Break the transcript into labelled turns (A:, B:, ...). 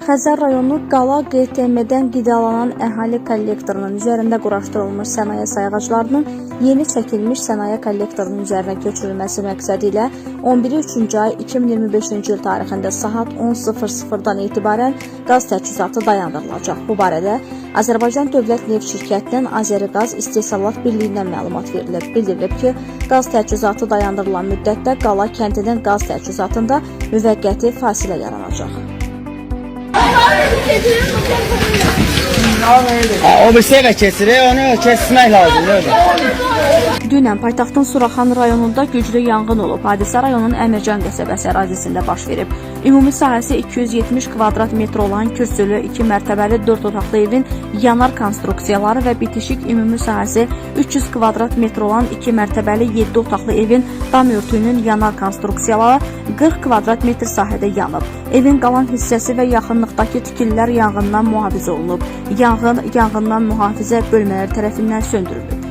A: Xəzər rayonu Qala QTM-dən qidalanan əhali kollektorunun üzərində quraşdırılmış sənaye sayğaclarının yeni çəkilmiş sənaye kollektorunun üzərinə köçürülməsi məqsədi ilə 11-3-cü ay 2025-ci il tarixində saat 10:00-dan etibarən qaz təchizatı dayandırılacaq. Bu barədə Azərbaycan Dövlət Neft Şirkətinin Azəriqaz İstehsalat Birliyindən məlumat verilib. Bildirilib ki, qaz təchizatı dayandırılan müddətdə Qala kəndinin qaz təchizatında müvəqqəti fasilə yaranacaq.
B: O bir şeyle kesilir, onu kesmek lazım.
A: Dünən paytaxtın Suraxan rayonunda güclü yanğın olub. Hadisə rayonun Əmircan qəsəbəsi ərazisində baş verib. Ümumi sahəsi 270 kvadrat metr olan kürsülü 2 mərtəbəli 4 otaqlı evin yanar konstruksiyaları və bitişik ümumi sahəsi 300 kvadrat metr olan 2 mərtəbəli 7 otaqlı evin dam örtüyünün yanar konstruksiyaları 40 kvadrat metr sahədə yanıb. Evin qalan hissəsi və yaxınlıqdakı tikililər yanğından mühafizə olunub. Yanğından mühafizə bölmələri tərəfindən söndürülüb.